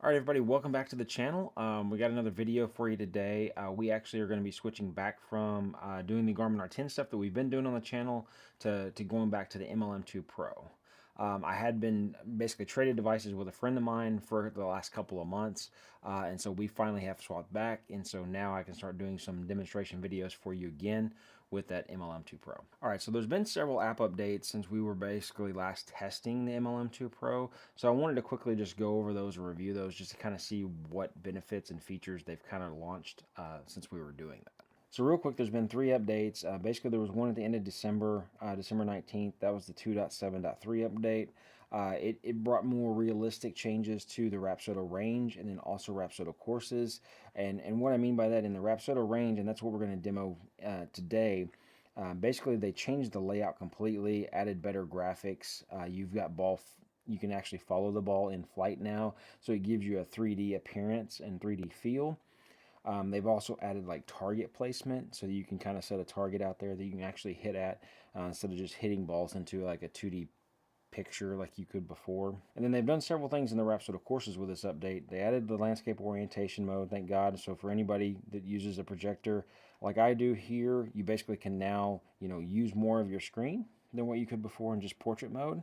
All right, everybody, welcome back to the channel. We got another video for you today. We actually are going to be switching back from doing the Garmin R10 stuff that we've been doing on the channel to going back to the MLM2 Pro. I had been basically traded devices with a friend of mine for the last couple of months, and so we finally have swapped back, and so now I can start doing some demonstration videos for you again with that MLM2 Pro. All right, so there's been several app updates since we were basically last testing the MLM2 Pro, so I wanted to quickly just go over those and review those just to kind of see what benefits and features they've kind of launched since we were doing that. So real quick, there's been three updates. Basically, there was one at the end of December, December 19th. That was the 2.7.3 update. It brought more realistic changes to the Rapsodo Range and then also Rapsodo courses. And what I mean by that in the Rapsodo Range, and that's what we're going to demo today, basically they changed the layout completely, added better graphics. You've got you can actually follow the ball in flight now, so it gives you a 3D appearance and 3D feel. They've also added like target placement, so that you can kind of set a target out there that you can actually hit at instead of just hitting balls into like a 2D picture like you could before. And then they've done several things in the Rapsodo courses with this update. They added the landscape orientation mode, thank God. So for anybody that uses a projector like I do here, you basically can now, use more of your screen than what you could before in just portrait mode.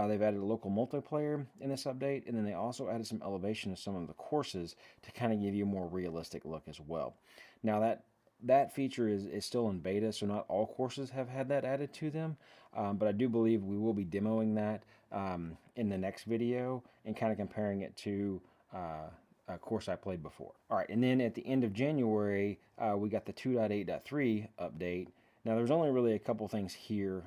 They've added a local multiplayer in this update, and then they also added some elevation to some of the courses to kind of give you a more realistic look as well. Now that feature is still in beta, so not all courses have had that added to them, but I do believe we will be demoing that in the next video and kind of comparing it to a course I played before. All right, and then at the end of January, we got the 2.8.3 update. Now, there's only really a couple things here.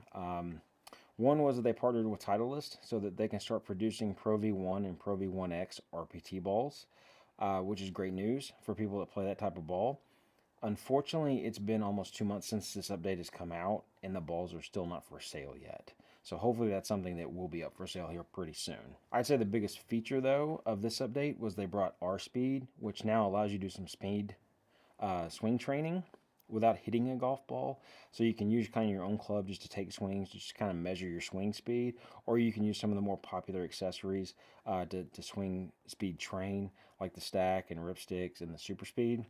One was that they partnered with Titleist so that they can start producing Pro V1 and Pro V1X RPT balls, which is great news for people that play that type of ball. Unfortunately, it's been almost 2 months since this update has come out, and the balls are still not for sale yet. So hopefully that's something that will be up for sale here pretty soon. I'd say the biggest feature, though, of this update was they brought R-Speed, which now allows you to do some speed swing training without hitting a golf ball. So you can use kind of your own club just to take swings, just kind of measure your swing speed, or you can use some of the more popular accessories to swing speed train, like the stack and ripsticks and the super speed.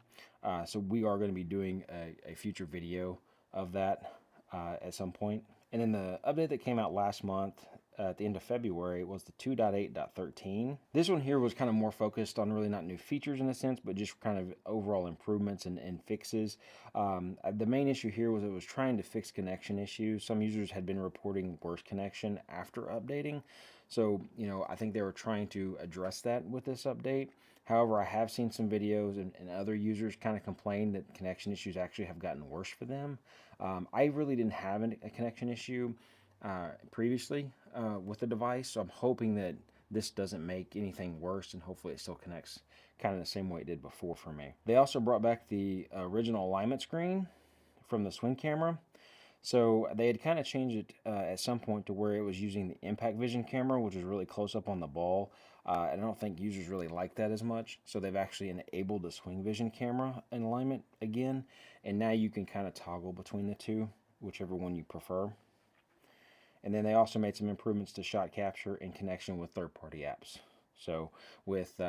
So we are going to be doing a future video of that at some point. And then the update that came out last month at the end of February was the 2.8.13. This one here was kind of more focused on really not new features in a sense, but just kind of overall improvements and fixes. The main issue here was it was trying to fix connection issues. Some users had been reporting worse connection after updating. So, I think they were trying to address that with this update. However, I have seen some videos and other users kind of complain that connection issues actually have gotten worse for them. I really didn't have a connection issue previously with the device, so I'm hoping that this doesn't make anything worse, and hopefully it still connects kind of the same way it did before for me. They also brought back the original alignment screen from the Swing camera. So they had kind of changed it at some point to where it was using the impact vision camera, which is really close up on the ball. And I don't think users really like that as much. So they've actually enabled the swing vision camera in alignment again. And now you can kind of toggle between the two, whichever one you prefer. And then they also made some improvements to shot capture in connection with third-party apps. So with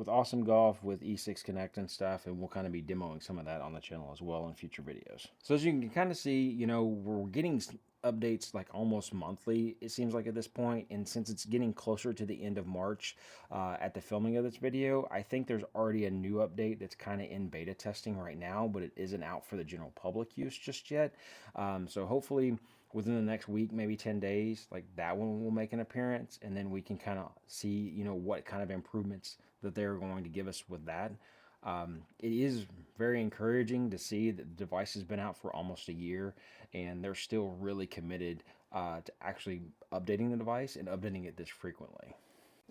Awesome Golf, with E6 Connect and stuff, and we'll kind of be demoing some of that on the channel as well in future videos. So as you can kind of see, we're getting updates like almost monthly, it seems like at this point, and since it's getting closer to the end of March at the filming of this video, I think there's already a new update that's kind of in beta testing right now, but it isn't out for the general public use just yet. So hopefully within the next week, maybe 10 days, like that one will make an appearance, and then we can kind of see, what kind of improvements that they're going to give us with that. It is very encouraging to see that the device has been out for almost a year, and they're still really committed to actually updating the device and updating it this frequently.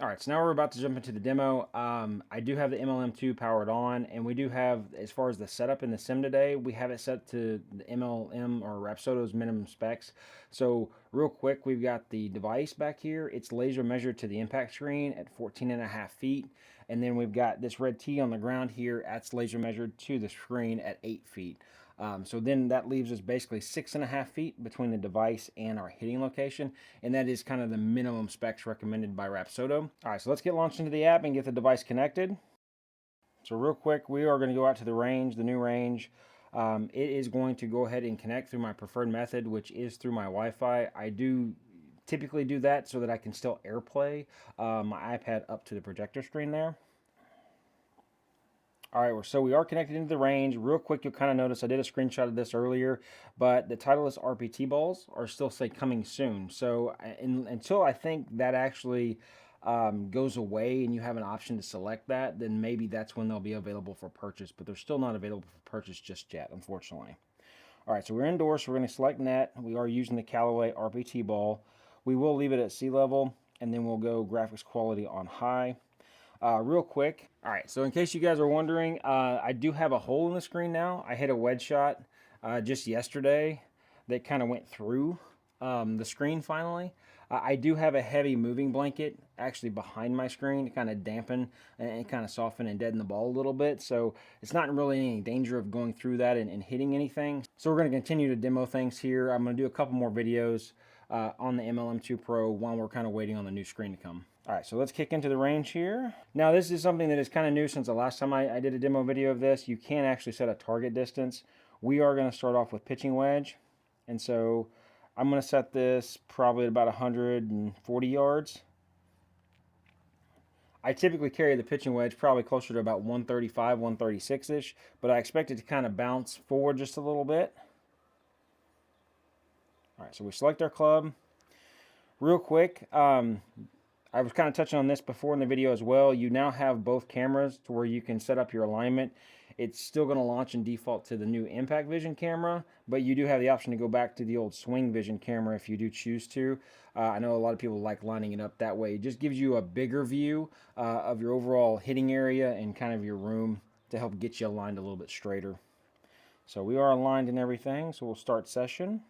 All right, so now we're about to jump into the demo. I do have the MLM2 powered on, and we do have, as far as the setup in the sim today, we have it set to the MLM or Rapsodo's minimum specs. So real quick, we've got the device back here. It's laser measured to the impact screen at 14.5 feet. And then we've got this red T on the ground here. That's laser measured to the screen at 8 feet. So then that leaves us basically 6.5 feet between the device and our hitting location, and that is kind of the minimum specs recommended by Rapsodo. All right, so let's get launched into the app and get the device connected. So real quick, we are going to go out to the range, the new range. It is going to go ahead and connect through my preferred method, which is through my Wi-Fi. I do typically do that so that I can still AirPlay my iPad up to the projector screen there. All right, so we are connected into the range. Real quick, you'll kind of notice I did a screenshot of this earlier, but the Titleist RPT balls are still say coming soon. So until I think that actually goes away and you have an option to select that, then maybe that's when they'll be available for purchase, but they're still not available for purchase just yet, unfortunately. All right, so we're indoors, so we're going to select net. We are using the Callaway RPT ball. We will leave it at sea level, and then we'll go graphics quality on high. Real quick, all right, so in case you guys are wondering, I do have a hole in the screen now. I hit a wedge shot just yesterday that kind of went through the screen finally. I do have a heavy moving blanket actually behind my screen to kind of dampen and kind of soften and deaden the ball a little bit. So it's not really any danger of going through that and hitting anything. So we're going to continue to demo things here. I'm going to do a couple more videos on the MLM2 Pro while we're kind of waiting on the new screen to come. All right, so let's kick into the range here. Now this is something that is kind of new since the last time I did a demo video of this. You can actually set a target distance. We are going to start off with pitching wedge. And so I'm going to set this probably at about 140 yards. I typically carry the pitching wedge probably closer to about 135, 136-ish, but I expect it to kind of bounce forward just a little bit. All right, so we select our club. Real quick, I was kind of touching on this before in the video as well. You now have both cameras to where you can set up your alignment. It's still going to launch and default to the new Impact Vision camera, but you do have the option to go back to the old Swing Vision camera if you do choose to. I know a lot of people like lining it up that way. It just gives you a bigger view of your overall hitting area and kind of your room to help get you aligned a little bit straighter. So we are aligned and everything, so we'll start session.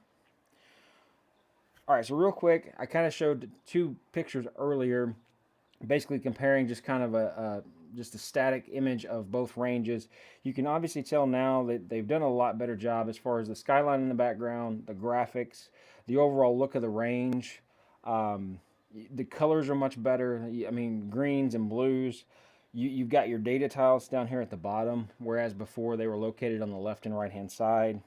All right, so real quick, I kind of showed two pictures earlier, basically comparing just kind of just a static image of both ranges. You can obviously tell now that they've done a lot better job as far as the skyline in the background, the graphics, the overall look of the range. The colors are much better. I mean, greens and blues. You've got your data tiles down here at the bottom, whereas before they were located on the left and right hand side.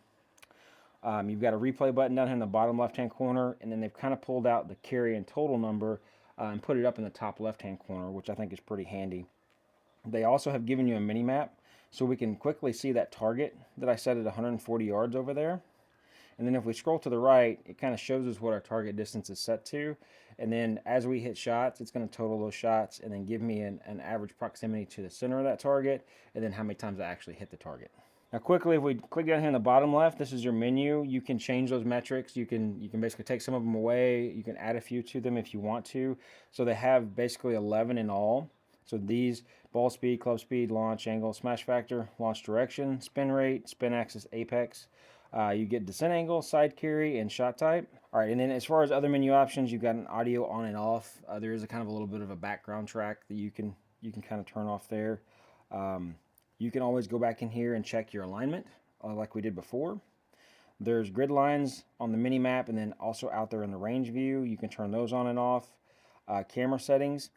You've got a replay button down here in the bottom left-hand corner, and then they've kind of pulled out the carry and total number and put it up in the top left-hand corner, which I think is pretty handy. They also have given you a mini map, so we can quickly see that target that I set at 140 yards over there. And then if we scroll to the right, it kind of shows us what our target distance is set to. And then as we hit shots, it's going to total those shots and then give me an average proximity to the center of that target, and then how many times I actually hit the target. Now quickly, if we click down here in the bottom left, this is your menu. You can change those metrics. You can basically take some of them away. You can add a few to them if you want to. So they have basically 11 in all. So these: ball speed, club speed, launch angle, smash factor, launch direction, spin rate, spin axis, apex. You get descent angle, side carry, and shot type. All right, and then as far as other menu options, you've got an audio on and off. There is a kind of a little bit of a background track that you can kind of turn off there. You can always go back in here and check your alignment like we did before. There's grid lines on the mini map, and then also out there in the range view. You can turn those on and off. Camera settings.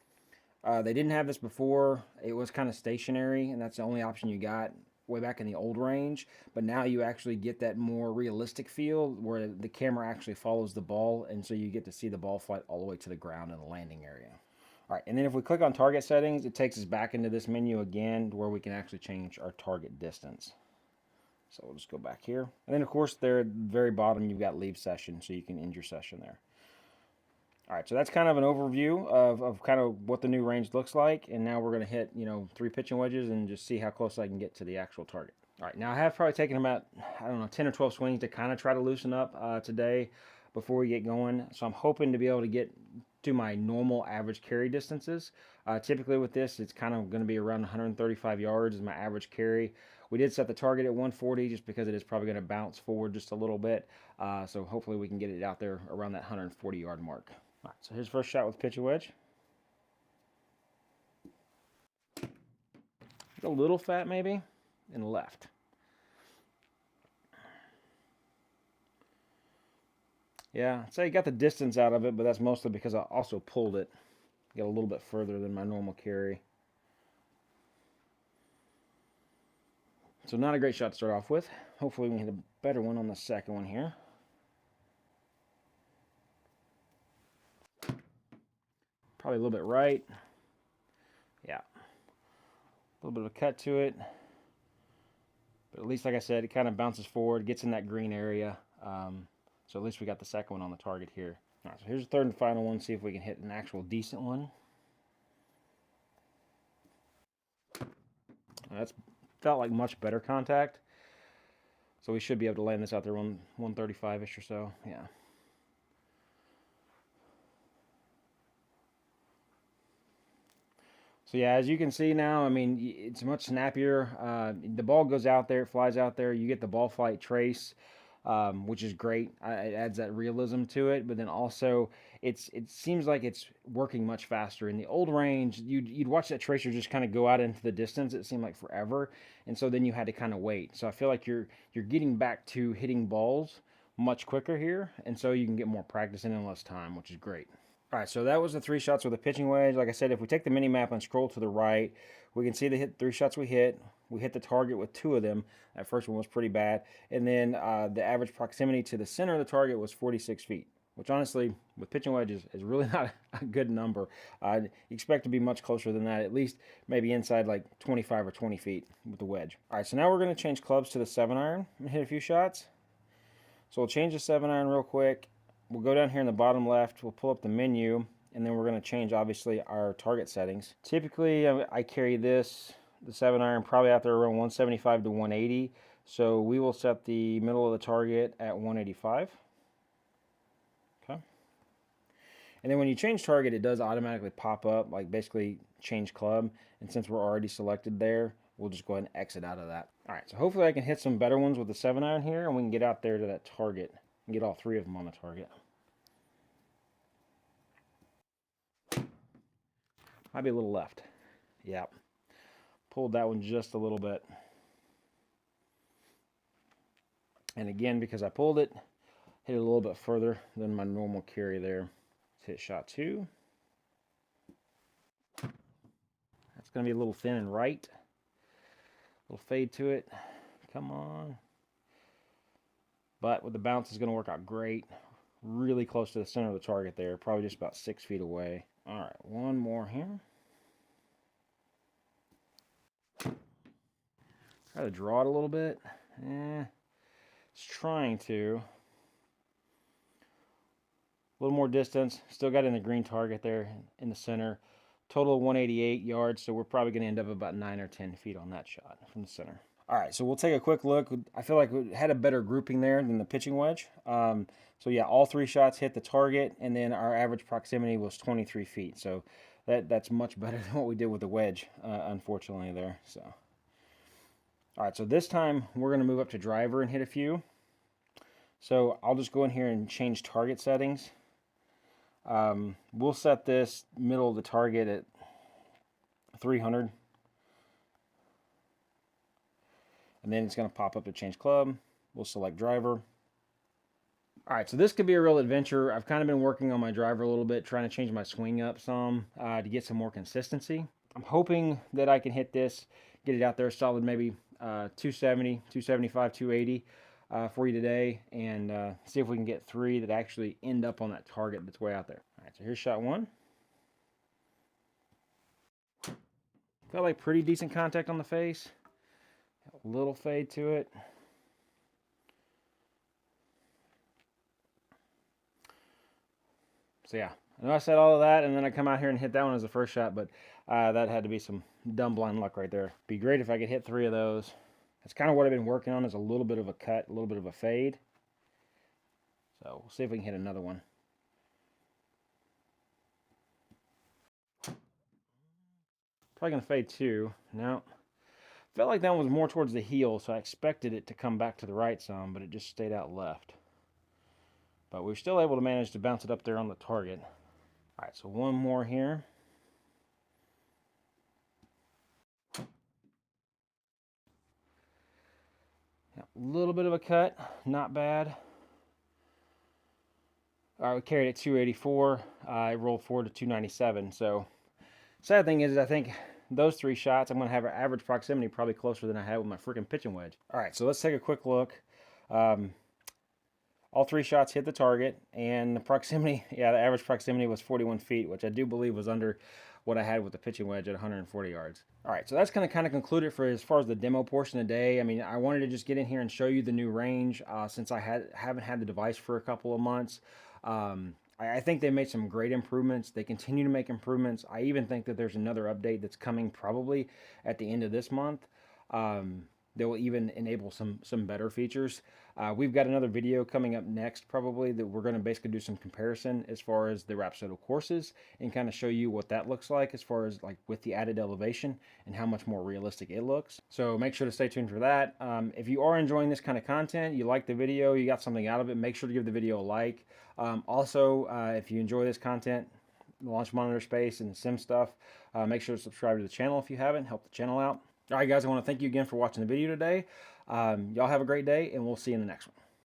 They didn't have this before. It was kind of stationary, and that's the only option you got way back in the old range. But now you actually get that more realistic feel where the camera actually follows the ball, and so you get to see the ball flight all the way to the ground in the landing area. All right, and then if we click on target settings, it takes us back into this menu again where we can actually change our target distance. So we'll just go back here. And then of course there at the very bottom you've got leave session, so you can end your session there. All right, so that's kind of an overview of kind of what the new range looks like. And now we're gonna hit, 3 pitching wedges and just see how close I can get to the actual target. All right, now I have probably taken about, 10 or 12 swings to kind of try to loosen up today before we get going. So I'm hoping to be able to get to my normal average carry distances. Typically with this, it's kind of going to be around 135 yards is my average carry. We did set the target at 140 just because it is probably going to bounce forward just a little bit. So hopefully we can get it out there around that 140 yard mark. All right, so here's the first shot with pitch and wedge. A little fat maybe, and left. Yeah, so you got the distance out of it, but that's mostly because I also pulled it. Got a little bit further than my normal carry. So not a great shot to start off with. Hopefully we can hit a better one on the second one here. Probably a little bit right. Yeah. A little bit of a cut to it. But at least, like I said, it kind of bounces forward, gets in that green area. So at least we got the second one on the target here. All right, so here's the third and final one. See if we can hit an actual decent one. That's felt like much better contact. So we should be able to land this out there 135-ish or so. Yeah. So yeah, as you can see now, I mean, it's much snappier. The ball goes out there, it flies out there. You get the ball flight trace, which is great. It adds that realism to it. But then also, it seems like it's working much faster. In the old range, you'd watch that tracer just kind of go out into the distance. It seemed like forever, and so then you had to kind of wait. So I feel like you're getting back to hitting balls much quicker here, and so you can get more practice in less time, which is great. All right, so that was the 3 shots with a pitching wedge. Like I said, if we take the mini map and scroll to the right, we can see the 3 shots we hit. We hit the target with 2 of them. That first one was pretty bad. And then the average proximity to the center of the target was 46 feet, which honestly, with pitching wedges, is really not a good number. I'd expect to be much closer than that, at least maybe inside like 25 or 20 feet with the wedge. All right, so now we're going to change clubs to the 7-iron and hit a few shots. So we'll change the 7-iron real quick. We'll go down here in the bottom left, we'll pull up the menu, and then we're going to change, obviously, our target settings. Typically, I carry this, the 7-iron, probably out there around 175 to 180. So we will set the middle of the target at 185. Okay. And then when you change target, it does automatically pop up, like basically change club. And since we're already selected there, we'll just go ahead and exit out of that. All right, so hopefully I can hit some better ones with the 7-iron here, and we can get out there to that target and get all 3 of them on the target. Might be a little left. Yeah. Pulled that one just a little bit. And again, because I pulled it, hit it a little bit further than my normal carry there. Let's hit shot 2. That's going to be a little thin and right. A little fade to it. Come on. But with the bounce, it's going to work out great. Really close to the center of the target there. Probably just about 6 feet away. All right, one more here. Try to draw it a little bit. It's trying to. A little more distance. Still got in the green target there in the center. Total 188 yards, so we're probably going to end up about 9 or 10 feet on that shot from the center. All right, so we'll take a quick look. I feel like we had a better grouping there than the pitching wedge. So yeah, all 3 shots hit the target, and then our average proximity was 23 feet. So that's much better than what we did with the wedge, unfortunately there. So, all right, so this time we're going to move up to driver and hit a few. So I'll just go in here and change target settings. We'll set this middle of the target at 300. And then it's going to pop up to change club. We'll select driver. All right, so this could be a real adventure. I've kind of been working on my driver a little bit, trying to change my swing up some to get some more consistency. I'm hoping that I can hit this, get it out there solid maybe 270, 275, 280 for you today, and see if we can get 3 that actually end up on that target that's way out there. All right, so here's shot 1. Felt like pretty decent contact on the face. A little fade to it. So yeah, I know I said all of that, and then I come out here and hit that one as the first shot, but that had to be some dumb blind luck right there. Be great if I could hit 3 of those. That's kind of what I've been working on, is a little bit of a cut, a little bit of a fade. So we'll see if we can hit another one. Probably going to fade 2. No. Felt like that one was more towards the heel, so I expected it to come back to the right some, but it just stayed out left. But we were still able to manage to bounce it up there on the target. All right, so one more here. A little bit of a cut, not bad. All right, we carried it 284. It rolled forward to 297. So sad thing is, I think those 3 shots, I'm going to have an average proximity probably closer than I had with my freaking pitching wedge. All right, so let's take a quick look. All 3 shots hit the target, and the proximity, yeah, the average proximity was 41 feet, which I do believe was under what I had with the pitching wedge at 140 yards. All right, so that's going to kind of conclude it for as far as the demo portion of the day. I mean, I wanted to just get in here and show you the new range since I haven't had the device for a couple of months. I think they made some great improvements. They continue to make improvements. I even think that there's another update that's coming probably at the end of this month. That will even enable some better features. We've got another video coming up next probably that we're going to basically do some comparison as far as the Rapsodo courses and kind of show you what that looks like as far as like with the added elevation and how much more realistic it looks. So make sure to stay tuned for that. If you are enjoying this kind of content, you like the video, you got something out of it, make sure to give the video a like. Also, if you enjoy this content, the launch monitor space and sim stuff, make sure to subscribe to the channel if you haven't. Help the channel out. All right, guys, I want to thank you again for watching the video today. Y'all have a great day, and we'll see you in the next one.